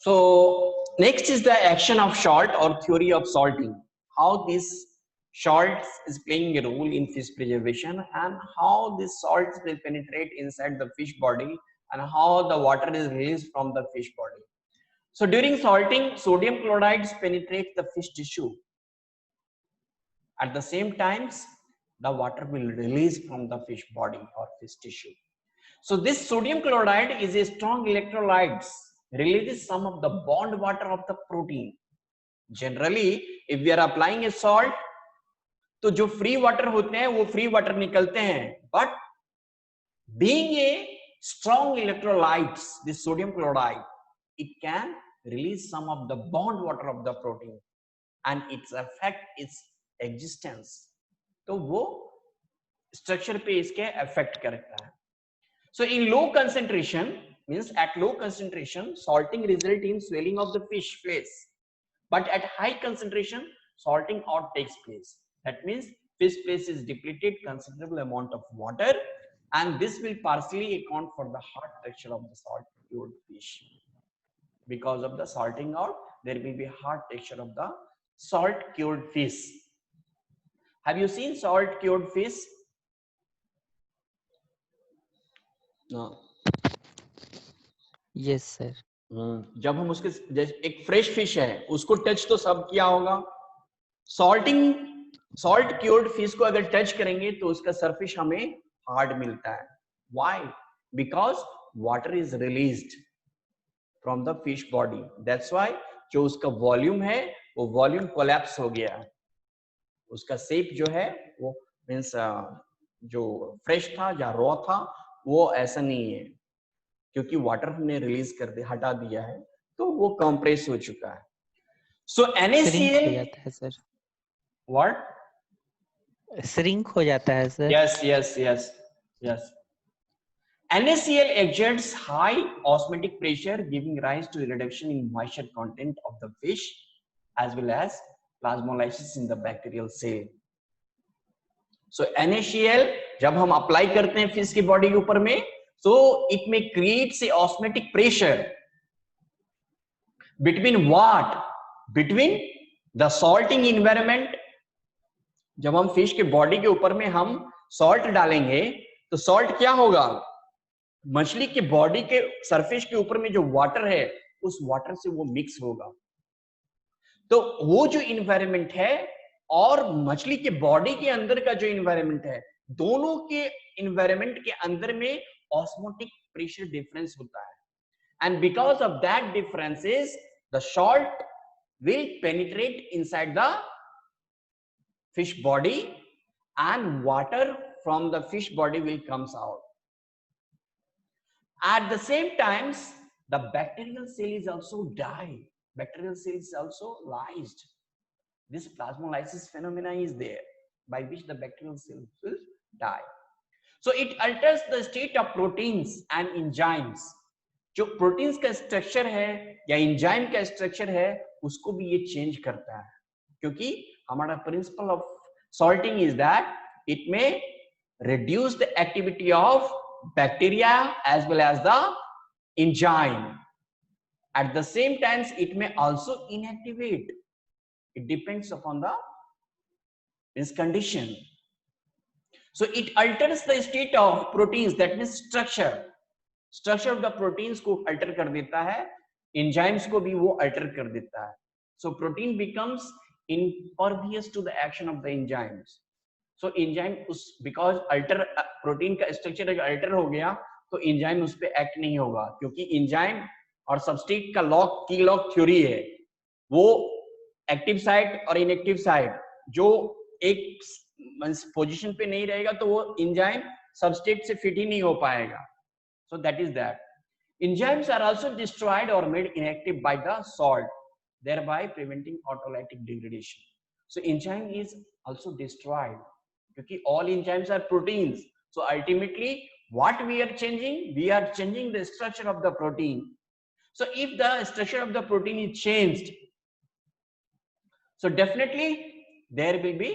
So next is the action of salt or theory of salting, how this salt is playing a role in fish preservation and how this salt will penetrate inside the fish body and how the water is released from the fish body. So during salting, sodium chlorides penetrate the fish tissue. At the same times, the water will release from the fish body or fish tissue. So this sodium chloride is a strong electrolyte, releases some of the bond water of the protein. Generally, if we are applying a salt, तो जो free water होते हैं वो free water निकलते हैं. But being a strong electrolytes, this sodium chloride, it can release some of the bond water of the protein and its affect its existence. तो वो structure पे इसके affect करता है. So in low concentration, means at low concentration, salting result in swelling of the fish face. But at high concentration, salting out takes place. That means fish face is depleted considerable amount of water, and this will partially account for the hard texture of the salt cured fish. Because of the salting out, there will be hard texture of the salt cured fish. Have you seen salt cured fish? No. Yes sir. जब हम उसके जैसे एक fresh fish है उसको touch तो सब किया होगा. सॉल्ट क्योर्ड फिश को अगर टच करेंगे तो उसका सरफेस हमें हार्ड मिलता है. Why? Because water is released from the fish body. That's why जो उसका वॉल्यूम है वो वॉल्यूम कोलैप्स हो गया. उसका शेप जो है वो मीन्स जो फ्रेश था या रॉ था वो ऐसा नहीं है, क्योंकि वाटर हमने रिलीज कर दिया, हटा दिया है, तो वो कंप्रेस हो चुका है. सो NaCl हो जाता है सर. व्हाट? श्रिंक हो जाता है sir. yes. NaCl exerts high osmotic pressure, giving rise to a reduction in moisture content of the fish as well as plasmolysis in the bacterial cell. So NaCl जब हम apply करते हैं fish की body के ऊपर में, so it may create a osmotic pressure between what? Between the salting environment. जब हम फिश के बॉडी के ऊपर में हम सॉल्ट डालेंगे तो सॉल्ट क्या होगा? मछली के बॉडी के सरफेस के ऊपर में जो वाटर है उस वाटर से वो मिक्स होगा. तो वो जो इन्वायरमेंट है और मछली के बॉडी के अंदर का जो इन्वायरमेंट है, दोनों के इन्वायरमेंट के अंदर में osmotic pressure difference होता है. And because of that differences, the salt will penetrate inside the fish body and water from the fish body will comes out. At the same times, the bacterial cell is also die. Bacterial cell is also lysed. This plasmolysis phenomena is there, by which the bacterial cell will die. So it alters the state of proteins and enzymes. जो proteins का structure है या enzyme का structure है उसको भी ये change करता है, क्योंकि हमारा principle of salting is that it में reduce the activity of bacteria as well as the enzyme. At the same time, it may also inactivate. It depends upon this condition. So it alters the state of proteins, that means structure of the proteins को alter कर देता है, enzymes को भी वो alter कर देता है. So protein becomes impervious to the action of the enzymes. So enzyme because protein का structure अगर alter हो गया तो enzyme उस पे act नहीं होगा, क्योंकि enzyme और substrate का की लॉक थ्योरी है. वो एक्टिव साइट और इनएक्टिव साइट जो एक पोजीशन पे नहीं रहेगा तो वो एंजाइम सबस्ट्रेट से फिट ही नहीं हो पाएगा. So that is that. Enzymes are also destroyed और made inactive by the salt, thereby preventing autolytic degradation. So enzyme is also destroyed, क्योंकि all enzymes are proteins. So ultimately what we are changing? We are changing the structure of the protein. So if the structure of the protein is changed, so definitely there will be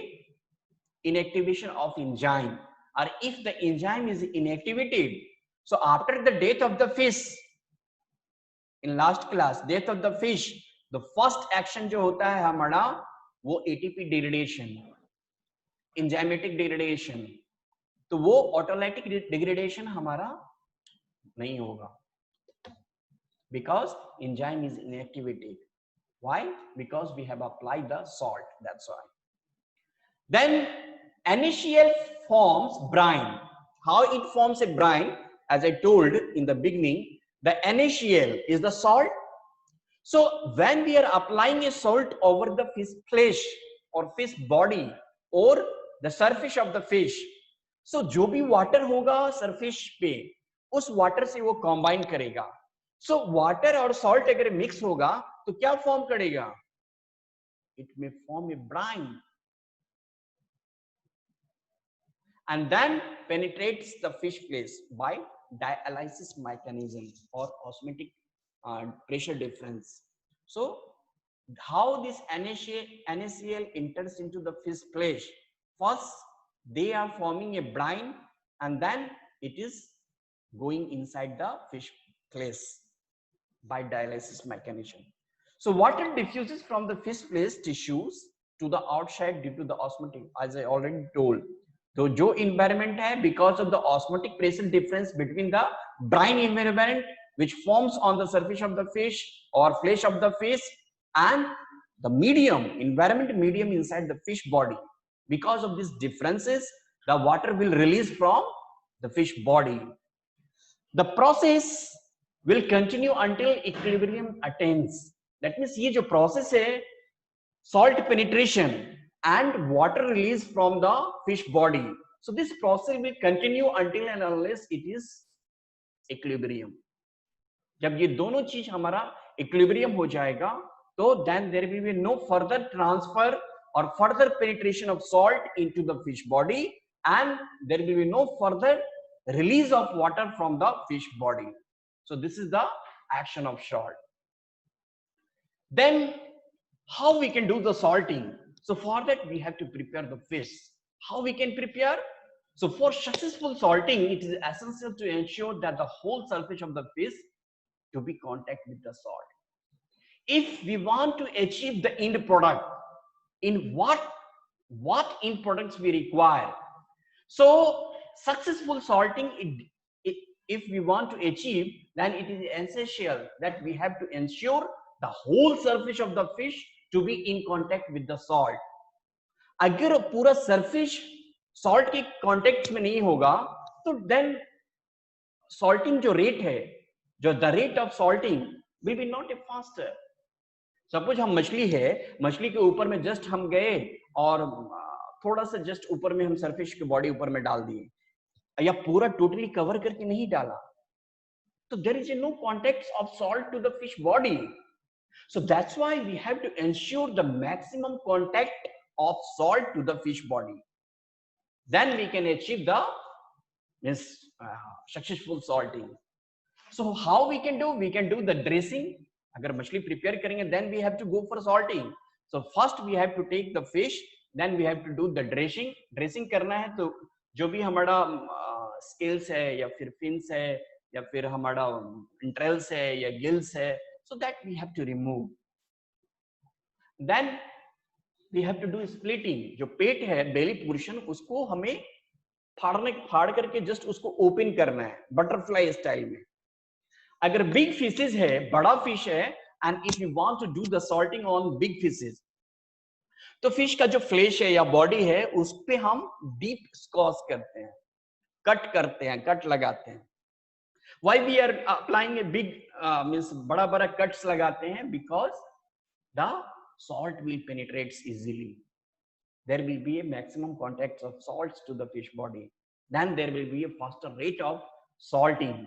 inactivation of enzyme. Or if the enzyme is inactivated, so after the death of the fish, in last class, death of the fish, the first action जो होता है हमारा वो ATP degradation, enzymatic degradation, तो वो autolytic degradation हमारा नहीं होगा because enzyme is inactivated. Why? Because we have applied the salt, that's why. Then NaCl forms brine. How it forms a brine? As I told in the beginning, the NaCl is the salt. So when we are applying a salt over the fish flesh or fish body or the surface of the fish, so जो भी water होगा surface पे उस water से वो combine करेगा. So water और salt अगर mix होगा तो क्या form करेगा? It may form a brine. And then penetrates the fish flesh by dialysis mechanism or osmotic pressure difference. So how this NaCl enters into the fish flesh? First, they are forming a brine, and then it is going inside the fish flesh by dialysis mechanism. So water diffuses from the fish flesh tissues to the outside due to the osmotic, as I already told. तो जो environment है because of the osmotic pressure difference between the brine environment which forms on the surface of the fish or flesh of the fish and the environment medium inside the fish body. Because of these differences, the water will release from the fish body. The process will continue until equilibrium attains. That means ये जो process है, salt penetration and water release from the fish body. So this process will continue until and unless it is equilibrium. जब ये दोनों चीज हमारा equilibrium हो जाएगा, तो then there will be no further transfer or further penetration of salt into the fish body, and there will be no further release of water from the fish body. So this is the action of salt. Then how we can do the salting? So for that we have to prepare the fish. How we can prepare? So for successful salting, it is essential to ensure that the whole surface of the fish to be contact with the salt. If we want to achieve the end product, in what end products we require? So successful salting, if we want to achieve, then it is essential that we have to ensure the whole surface of the fish to be in contact with the salt. अगर पूरा surface salt के contact में नहीं होगा, तो then salting जो rate है, जो the rate of salting will be not a faster. Suppose हम मछली है, मछली के ऊपर में just हम गए और थोड़ा सा just ऊपर में हम surface के body ऊपर में डाल दिए, या पूरा totally cover करके नहीं डाला, तो there is no contact of salt to the fish body. So that's why we have to ensure the maximum contact of salt to the fish body. Then we can achieve the successful salting. So how we can do? We can do the dressing. अगर मछली prepare करेंगे, then we have to go for salting. So first we have to take the fish, then we have to do the dressing. Dressing करना है तो जो भी हमारा scales है या फिर fins है या फिर हमारा entrails है या gills है, so that we have to remove. Then we have to do splitting. जो पेट है belly portion, उसको हमें फाड़ करके just उसको open करना है butterfly style में. अगर big fishes है, बड़ा fish है, and if you want to do the salting on big fishes, तो fish का जो flesh है या body है, उस पे हम deep squash करते हैं, cut करते हैं, cut लगाते हैं. Why we are applying a big means बड़ा cuts लगाते हैं? Because the salt will penetrate easily. There will be a maximum contact of salts to the fish body. Then there will be a faster rate of salting.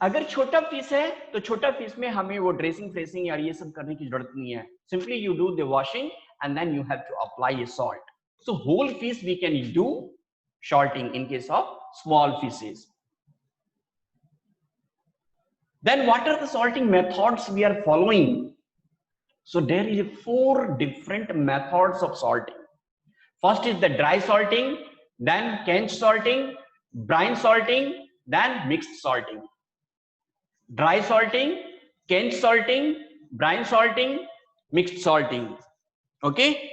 अगर छोटा fish है तो छोटा fish में हमें वो dressing, freezing या ये सब करने की जरूरत नहीं है. Simply you do the washing and then you have to apply a salt. So whole fish we can do salting in case of small fishes. Then what are the salting methods we are following? So there is 4 different methods of salting. First is the dry salting, then quench salting, brine salting, then mixed salting. dry salting, Kent salting, brine salting, mixed salting. Okay,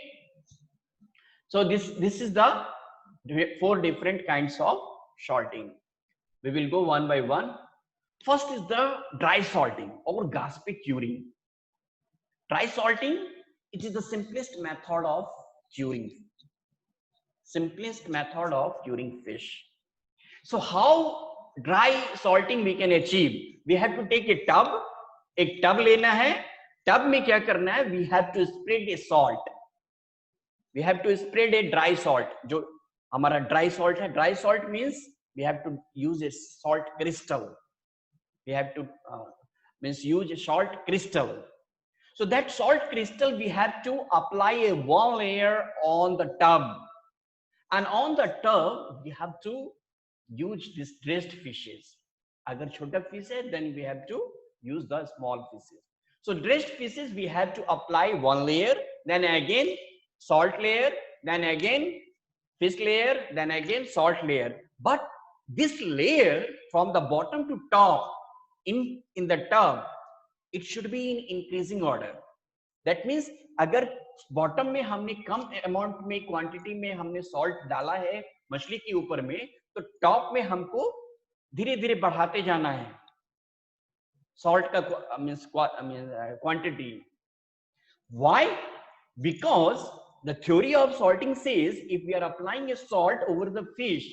so this is the 4 different kinds of salting. We will go one by one. First is the dry salting or gas पे curing. Dry salting, it is the simplest method of curing. Simplest method of curing fish. So how dry salting we can achieve? We have to take a tub. एक tub लेना है. Tub में क्या करना है? We have to spread a salt. We have to spread a dry salt. जो हमारा dry salt है. Dry salt means we have to use a salt crystal. We have to means use a salt crystal. So that salt crystal we have to apply a one layer on the tub, and on the tub we have to use these dressed fishes. Agar chota fish hai, then we have to use the small fishes. So dressed fishes we have to apply one layer, then again salt layer, then again fish layer, then again salt layer. But this layer from the bottom to top in the tub, it should be in increasing order. That means अगर bottom में हमने कम amount में quantity में हमने salt डाला है मछली के ऊपर में, तो टॉप में हमको धीरे धीरे बढ़ाते जाना है सॉल्ट का quantity. Why? Because the theory of salting says if we are applying a salt over the fish,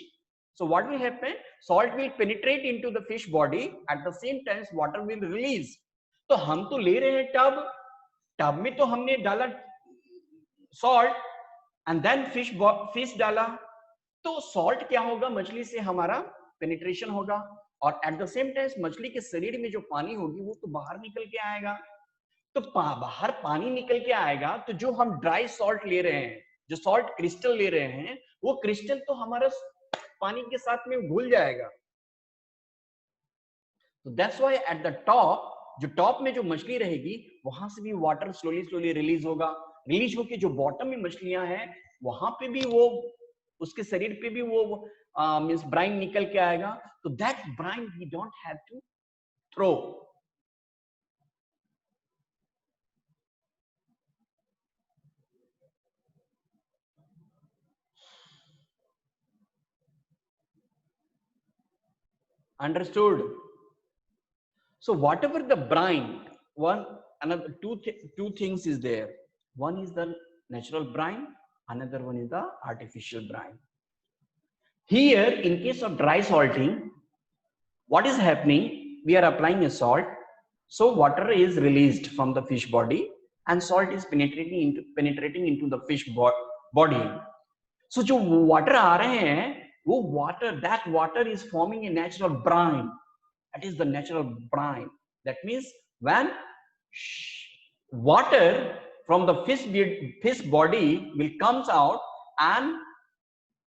so what will happen? Salt will penetrate into the fish body, at the same time water will release. तो हम तो ले रहे हैं tub में तो हमने डाला सॉल्ट एंड देन फिश डाला, तो सॉल्ट क्या होगा? मछली से हमारा पेनिट्रेशन होगा और एट द सेम टाइम मछली के शरीर में जो पानी होगी वो तो बाहर निकल के आएगा. तो बाहर पानी निकल के आएगा तो जो हम ड्राई सॉल्ट ले रहे हैं, जो सॉल्ट क्रिस्टल ले रहे हैं, वो क्रिस्टल तो हमारा पानी के साथ में घुल जाएगा. तो that's why at the top, जो टॉप में जो मछली रहेगी वहां से भी वाटर स्लोली स्लोली रिलीज होगा. रिलीज होके जो बॉटम में मछलियां हैं वहां पे भी वो, उसके शरीर पे भी वो मींस ब्राइन निकल के आएगा. तो that brine we don't have to throw. Understood? So whatever the brine, another two things is there. One is the natural brine, another one is the artificial brine. Here, in case of dry salting, what is happening? We are applying a salt, so water is released from the fish body, and salt is penetrating into the fish body. So जो water आ रहे हैं, वो that water is forming a natural brine. That is the natural brine. That means when water from the fish body will comes out, and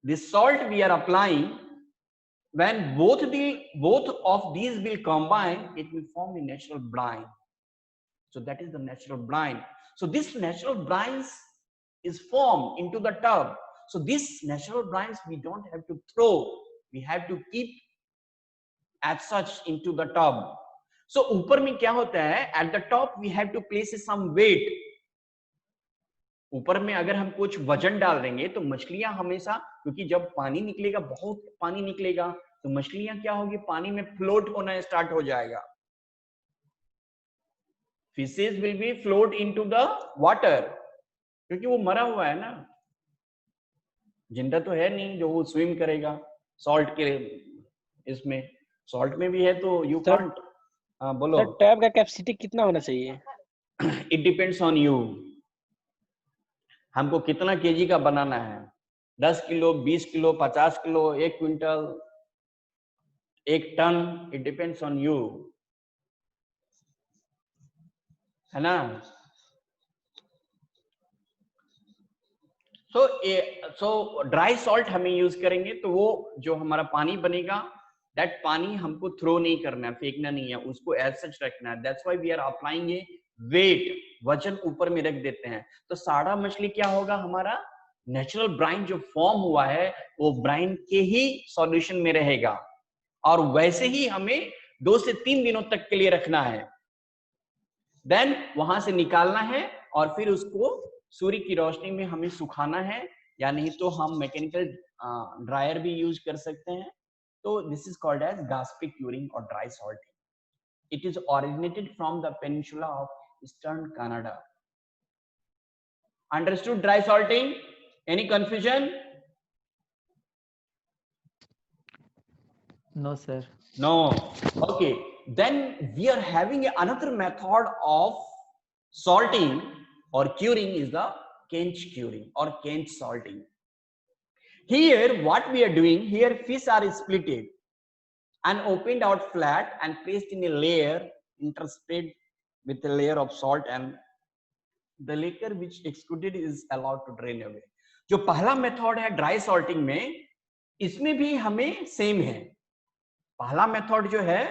the salt we are applying, when both of these will combine, it will form a natural brine. So that is the natural brine. So this natural brine is formed into the tub. So this natural brines we don't have to throw, we have to keep as such into the tub. So ऊपर में क्या होता है? At the top we have to place some weight. ऊपर में अगर हम कुछ वजन डाल देंगे तो मछलियां हमेशा, क्योंकि जब पानी निकलेगा, बहुत पानी निकलेगा, तो मछलियां क्या होगी? पानी में फ्लोट होना स्टार्ट हो जाएगा. Fishes will be float into the water, क्योंकि वो मरा हुआ है ना, जिंदा तो है नहीं जो वो स्विम करेगा. सॉल्ट के इसमें, सॉल्ट में भी है तो यू कांट. बोलो सर, टैब का कैपेसिटी कितना होना चाहिए? It depends on you. हमको कितना केजी का बनाना है? 10 kilo, 20 kilo, 50 kilo, 1 quintal, 1 ton. It depends on you, है ना. सो ड्राई सॉल्ट हमें यूज करेंगे तो वो जो हमारा पानी बनेगा, दैट पानी हमको थ्रो नहीं करना है, फेंकना नहीं है, उसको एज सच रखना है. That's why we are applying a weight, वजन ऊपर में रख देते हैं. तो सारा मछली क्या होगा? हमारा नेचुरल ब्राइन जो फॉर्म हुआ है वो ब्राइन के ही सॉल्यूशन में रहेगा, और वैसे ही हमें 2 से 3 दिनों तक के लिए रखना है, देन वहां से निकालना है और फिर उसको सूर्य की रोशनी में हमें सुखाना है, या नहीं तो हम मैकेनिकल ड्रायर भी यूज कर सकते हैं। तो this is called as Gaspe curing और dry salting. It is originated from the peninsula of eastern Canada. Understood dry salting? Any confusion? No, sir. No. Okay. Then we are having another method of salting or curing is the Kench curing or Kench salting. Here what we are doing, here fish are splitted and opened out flat and placed in a layer interspread with a layer of salt, and the liquor which excluded is allowed to drain away. जो पहला method है dry salting में, इसमें भी हमें same है। पहला method जो है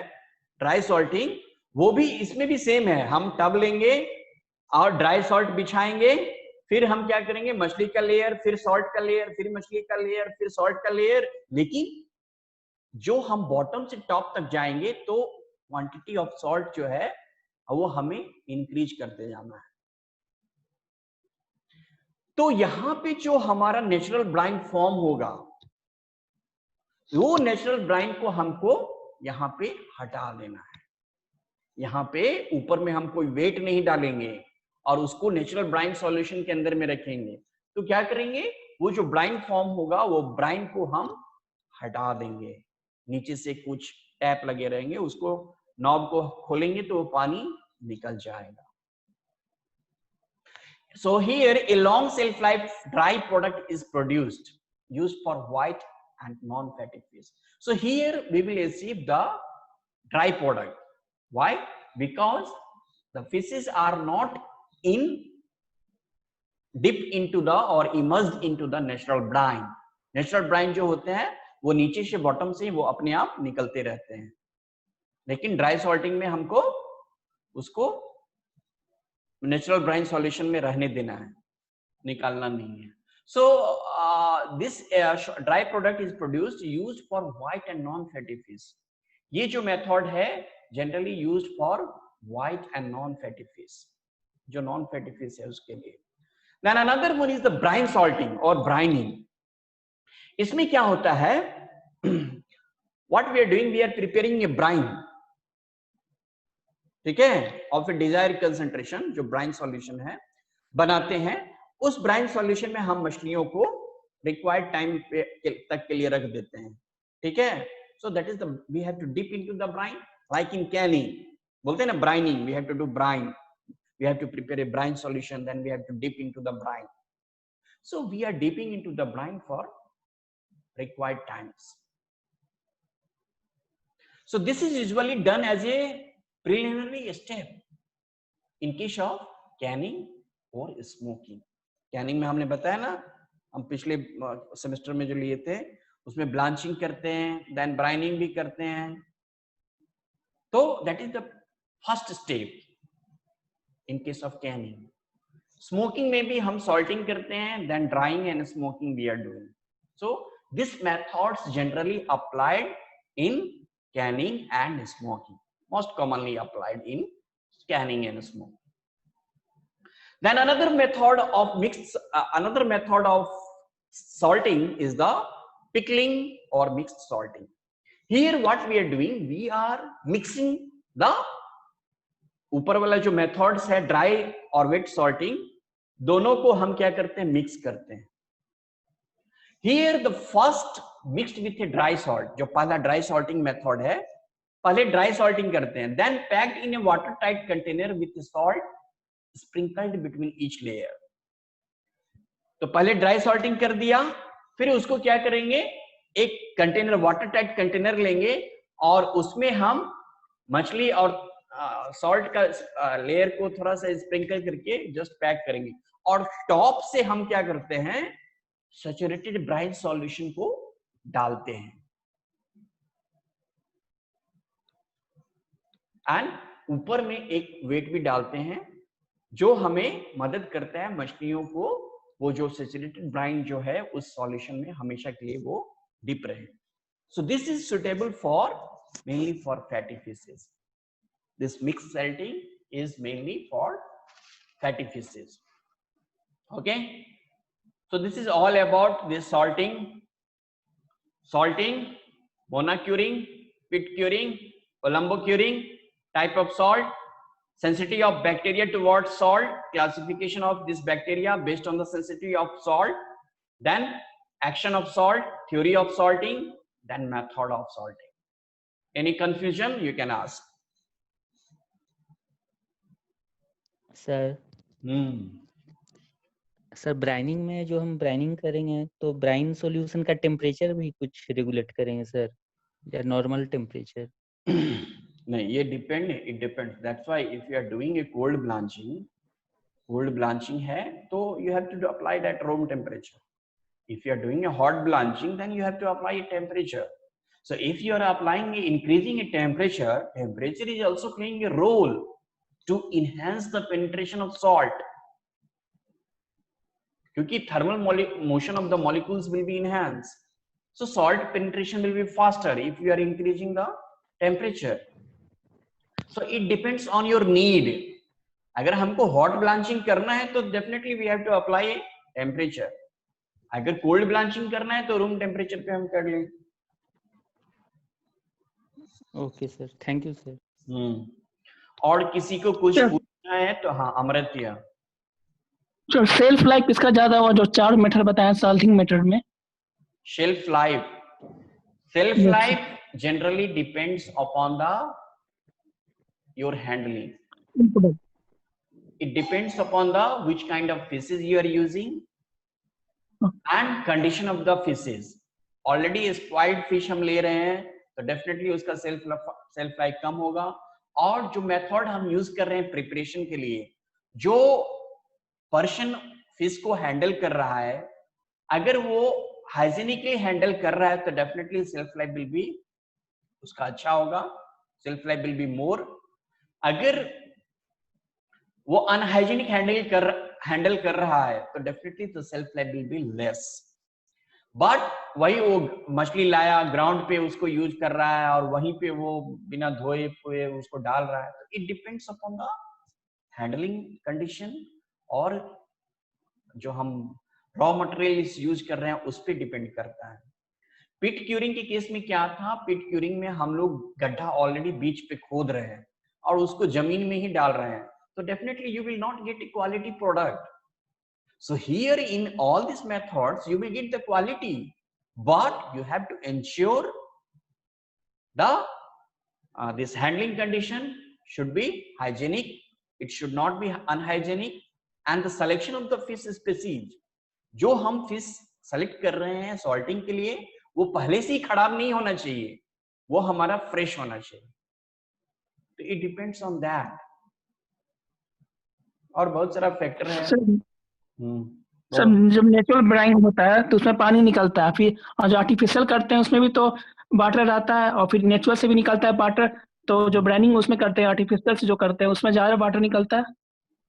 ड्राई सॉल्टिंग, वो भी इसमें भी सेम है। हम टब लेंगे और ड्राई सॉल्ट बिछाएंगे, फिर हम क्या करेंगे, मछली का लेयर, फिर सॉल्ट का लेयर, फिर मछली का लेयर, फिर सॉल्ट का लेयर। लेकिन जो हम बॉटम से टॉप तक जाएंगे तो क्वांटिटी ऑफ सॉल्ट जो है वो हमें इंक्रीज करते जाना है। तो यहां पे जो हमारा नेचुरल ब्राइन फॉर्म होगा, वो नेचुरल ब्राइन को हमको यहां पे हटा देना है। यहां पे ऊपर में हम कोई वेट नहीं डालेंगे और उसको नेचुरल ब्राइन सॉल्यूशन के अंदर में रखेंगे। तो क्या करेंगे, वो जो ब्राइन फॉर्म होगा वो ब्राइन को हम हटा देंगे। नीचे से कुछ टैप लगे रहेंगे, उसको नॉब को खोलेंगे तो वो पानी निकल जाएगा। So here a long shelf life dry product is produced, used for white and non-fatty fish. So here we will achieve the dry product. Why? Because the fishes are not dipped into the or immersed into the natural brine. Natural brine जो होते हैं वो नीचे से bottom से वो अपने आप निकलते रहते हैं, लेकिन ड्राई सॉल्टिंग में हमको उसको नेचुरल ब्राइन सॉल्यूशन में रहने देना है, निकालना नहीं है। So this dry product is produced used for white and non fatty fish. ये जो मेथड है generally used for white and non fatty fish, जो नॉन फैटी फिश है उसके लिए। Then another one is the brine salting और brining. इसमें क्या होता है, what we are doing, we are preparing a brine, ठीक है, और फिर डिजायर्ड कंसंट्रेशन जो ब्राइन सॉल्यूशन है बनाते हैं। उस ब्राइन सॉल्यूशन में हम मछलियों को रिक्वायर्ड टाइम तक के लिए रख देते हैं, ठीक है। So that is the we have to dip into the brine, like in canning बोलते हैं ना, brining, we have to do brine, we have to prepare a brine solution, then we have to dip into the brine. So we are dipping into the brine for required times. So this is usually done as a preliminary step in case of canning or smoking. Canning में हमने बताया ना, हम पिछले semester में जो लिए थे उसमें ब्लांचिंग करते हैं, देन ब्राइनिंग भी करते हैं। तो that is the first step in case of canning. Smoking में भी हम सॉल्टिंग करते हैं, then drying and smoking we are doing. So this methods generally applied in canning and smoking, most commonly applied in canning and smoking. Then another method of salting is the pickling or mixed salting. Here what we are doing, we are mixing the ऊपर वाला जो methods है dry और wait salting, दोनों को हम क्या करते हैं, मिक्स करते हैं। Here the first mixed with a dry salt, जो पहला ड्राई सॉल्टिंग मेथड है, पहले ड्राई सॉल्टिंग करते हैं, then packed in a water tight container with salt sprinkled between each layer. तो पहले ड्राई सॉल्टिंग कर दिया, फिर उसको क्या करेंगे, एक कंटेनर, वाटर टाइट कंटेनर लेंगे और उसमें हम मछली और सॉल्ट का लेयर को थोड़ा सा स्प्रिंकल करके जस्ट पैक करेंगे, और टॉप से हम क्या करते हैं, सैचुरेटेड ब्राइन सॉल्यूशन को डालते हैं। एंड ऊपर में एक वेट भी डालते हैं जो हमें मदद करता है मछलियों को वो जो सैचुरेटेड ब्राइन जो है उस सॉल्यूशन में हमेशा के लिए वो डिप रहे। सो this is suitable for mainly for fatty fishes. This mixed salting is mainly for fatty fishes. Okay, so this is all about this salting, monocuring, pit curing, Colombo curing, type of salt, sensitivity of bacteria towards salt, classification of this bacteria based on the sensitivity of salt, then action of salt, theory of salting, then method of salting. Any confusion you can ask. Sir sir brining में जो हम brining करेंगे तो brine solution का temperature भी कुछ regulate करेंगे sir या नॉर्मल टेम्परेचर? नहीं, ये it depends. That's why if you are doing a cold blanching है तो you have to apply that room temperature. If you are doing a hot blanching, then you have to apply a temperature. So if you are applying increasing a temperature is also playing a role to enhance the penetration of salt. क्योंकि thermal motion of the molecules will be enhanced. So salt penetration will be faster if you are increasing the temperature. So it depends on your need. अगर हमको hot blanching करना है तो definitely we have to apply a temperature. अगर cold blanching करना है तो room temperature पे हम कर लें. Okay sir, thank you sir. और किसी को कुछ पूछना है तो हाँ अमृत्या. जो शेल्फ लाइफ इसका ज्यादा हुआ जो 4 मेथड बताया सॉल्टिंग मेथड में. Shelf life generally depends upon the your handling. It depends upon the which kind of fishes you are using and condition of the fishes. Already spoiled fish हम ले रहे हैं तो definitely उसका self life कम होगा. और जो मेथड हम यूज कर रहे हैं प्रिपरेशन के लिए, जो पर्सन फिश को हैंडल कर रहा है, अगर वो हाइजीनिकली हैंडल कर रहा है तो definitely self life will be उसका अच्छा होगा, self life will be more. अगर वो अनहाइजीनिक हैंडल कर रहा है तो डेफिनेटली तो self life will be less. But वही वो मछली लाया ग्राउंड पे उसको यूज कर रहा है और वहीं पे वो बिना धोए हुए उसको डाल रहा है, तो it depends upon the handling condition और जो हम रॉ मटेरियल यूज कर रहे हैं उस पर डिपेंड करता है. पिट क्यूरिंग के केस में क्या था, पिट क्यूरिंग में हम लोग गड्ढा ऑलरेडी बीच पे खोद रहे हैं और उसको जमीन में ही डाल रहे हैं, so definitely you will not get a quality product. So here in all these methods you will get the quality, but you have to ensure the this handling condition should be hygienic, it should not be unhygienic, and the selection of the fish species, जो हम fish select कर रहे हैं salting के लिए, वो पहले से ही खराब नहीं होना चाहिए, वो हमारा fresh होना चाहिए. तो it depends on that. और बहुत सारा फैक्टर है. सर जब नेचुरल ब्राइंग होता है तो उसमें पानी निकलता है, फिर और जो आर्टिफिशियल करते हैं उसमें भी तो वाटर रहता है और फिर नेचुरल से भी निकलता है वाटर. तो जो ब्राइनिंग उसमें करते हैं आर्टिफिशियल से जो करते हैं उसमें ज्यादा वाटर निकलता है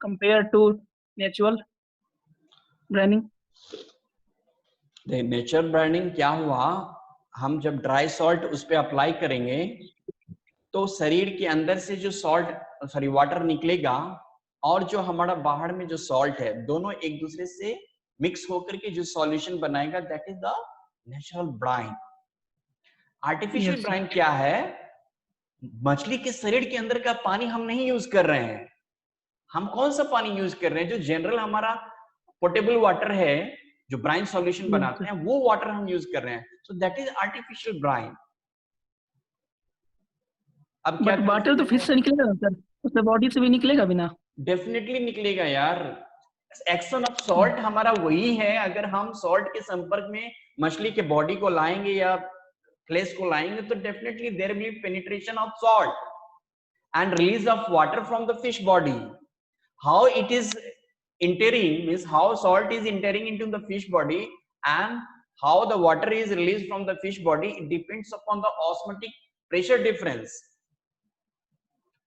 compare to natural brining. Natural brining क्या हुआ, हम जब ड्राई सॉल्ट उस पे अप्लाई करेंगे तो शरीर के अंदर से जो वाटर निकलेगा और जो हमारा बाहर में जो सॉल्ट है दोनों एक दूसरे से मिक्स होकर के जो सॉल्यूशन बनाएगा, that is the natural brine. Artificial brine क्या है, मछली के शरीर के अंदर का पानी हम नहीं यूज कर रहे हैं. हम कौन सा पानी यूज कर रहे हैं, जो जनरल हमारा पोर्टेबल वाटर है जो ब्राइन सॉल्यूशन बनाते हैं वो वाटर हम यूज कर रहे हैं. So that is artificial brine. अब क्या वाटर तो फिश से निकलेगा ना सर, उससे बॉडी से भी निकलेगा बिना? डेफिनेटली निकलेगा यार. एक्शन ऑफ सॉल्ट हमारा वही है. अगर हम सॉल्ट के संपर्क में मछली के बॉडी को लाएंगे या फ्लेश को लाएंगे तो definitely there will be penetration of salt and release of water from the fish body. How it is entering means how salt is entering into the fish body and how the water is released from the fish body, it depends upon the osmotic pressure difference.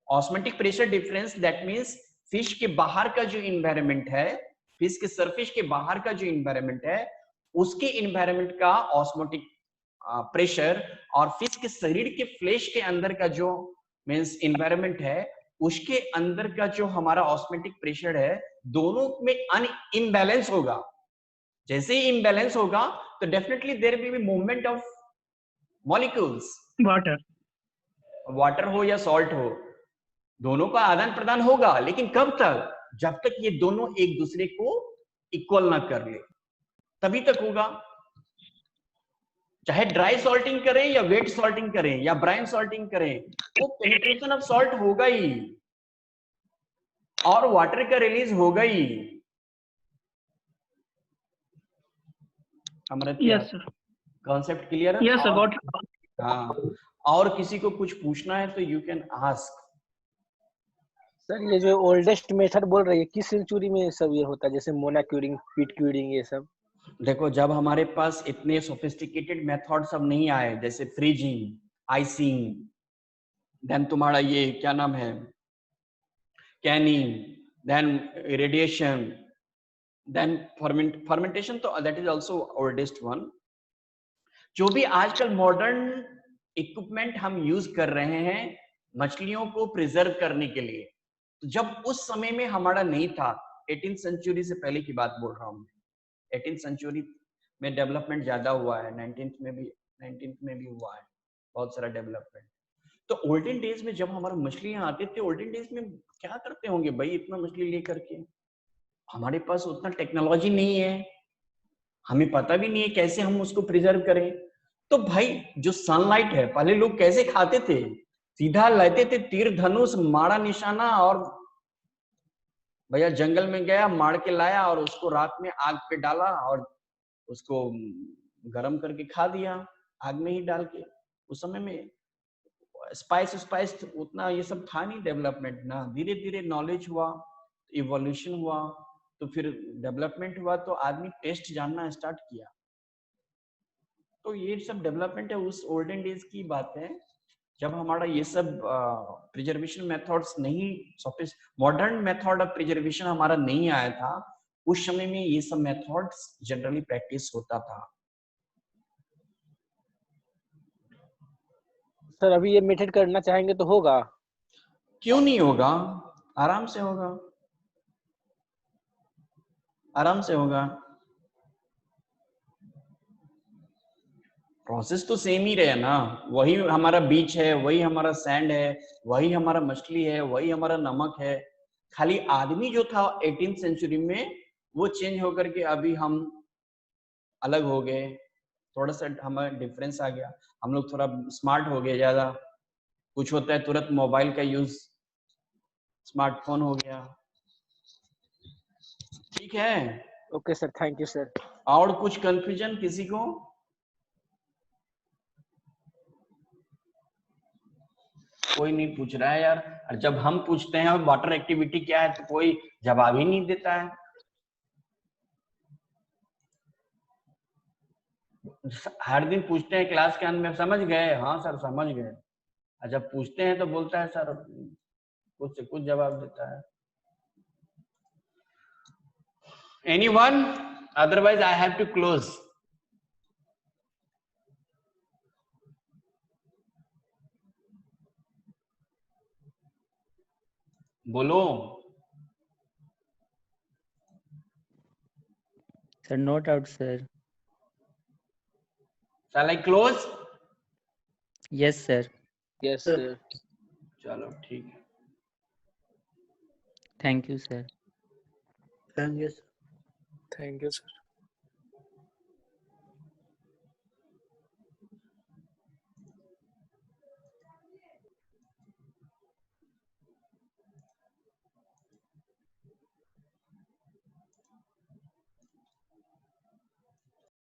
Osmotic pressure difference, that means fish के बाहर का जो environment है, fish के surface के बाहर का जो environment है, उसके environment का osmotic प्रेशर और फिश के शरीर के फ्लेश के अंदर का जो मीन्स इन्वायरमेंट है उसके अंदर का जो हमारा ऑस्मोटिक प्रेशर है दोनों में इनबैलेंस होगा। जैसे ही इनबैलेंस होगा तो definitely there will be movement of molecules, water हो या सॉल्ट हो, दोनों का आदान प्रदान होगा, लेकिन कब तक? जब तक ये दोनों एक दूसरे को इक्वल ना कर ले तभी तक होगा। चाहे ड्राई सॉल्टिंग करें या वेट सॉल्टिंग करें या ब्राइन सॉल्टिंग करें, वो पेनिट्रेशन ऑफ सॉल्ट होगा ही और वाटर का रिलीज होगा ही। यस सर, कॉन्सेप्ट क्लियर है? Yes sir, got. हाँ, और किसी को कुछ पूछना है तो यू कैन आस्क। सर ये जो ओल्डेस्ट मेथड बोल रही है किस सेंचुरी में सब ये होता है, जैसे मोना क्यूरिंग, पीट क्यूरिंग, ये सब? देखो, जब हमारे पास इतने सोफिस्टिकेटेड मेथड सब नहीं आए, जैसे फ्रीजिंग, आइसिंग, देन तुम्हारा ये क्या नाम है, canning, then radiation, then fermentation, तो that is also oldest one. जो भी आजकल मॉडर्न इक्विपमेंट हम यूज कर रहे हैं मछलियों को प्रिजर्व करने के लिए, तो जब उस समय में हमारा नहीं था, 18th सेंचुरी से पहले की बात बोल रहा हूँ। 18th सेंचुरी में डेवलपमेंट ज्यादा हुआ है, 19th में भी हुआ है बहुत सारा डेवलपमेंट। तो ओल्डन डेज में जब हमारे मछलियां आते थे, ओल्डन डेज में क्या करते होंगे भाई इतना मछली लेकर के? हमारे पास उतना टेक्नोलॉजी नहीं है, हमें पता भी नहीं है कैसे हम उसको प्रिजर्व करें। तो भाई जो सनलाइट है, पहले लोग कैसे खाते थे? सीधा लेते थे तीर धनुष, मारा निशाना, और भैया जंगल में गया, मार के लाया और उसको रात में आग पे डाला और उसको गरम करके खा दिया आग में ही डाल के। उस समय में स्पाइस उतना ये सब था नहीं डेवलपमेंट ना। धीरे धीरे नॉलेज हुआ, इवोल्यूशन हुआ, तो फिर डेवलपमेंट हुआ, तो आदमी टेस्ट जानना स्टार्ट किया। तो ये सब डेवलपमेंट है उस ओल्डन डेज की बात है, जब हमारा ये सब प्रिजर्वेशन मेथड्स नहीं, मॉडर्न मेथड ऑफ प्रिजर्वेशन हमारा नहीं आया था। उस समय में ये सब मेथड्स जनरली प्रैक्टिस होता था। सर अभी ये मेथड करना चाहेंगे तो होगा? क्यों नहीं होगा, आराम से होगा, आराम से होगा। प्रोसेस तो सेम ही रहे ना, वही हमारा बीच है, वही हमारा सैंड है, वही हमारा मछली है, वही हमारा नमक है। खाली आदमी जो था 18th सेंचुरी में वो चेंज होकर के अभी हम अलग हो गए, थोड़ा सा हमारा डिफरेंस आ गया, हम लोग थोड़ा स्मार्ट हो गए ज्यादा। कुछ होता है तुरंत मोबाइल का यूज, स्मार्टफोन हो गया। ठीक है, okay sir, thank you sir. और कुछ कंफ्यूजन किसी को? कोई नहीं पूछ रहा है यार, और जब हम पूछते हैं वाटर एक्टिविटी क्या है तो कोई जवाब ही नहीं देता है। हर दिन पूछते हैं क्लास के अंत में, समझ गए? हाँ सर समझ गए। और जब पूछते हैं तो बोलता है सर, कुछ से कुछ जवाब देता है। Anyone? Otherwise I have to close. बोलो Sir, no doubt, sir. shall I close? Yes, sir. Yes sir. चलो ठीक है। Thank you, sir. Thank you sir.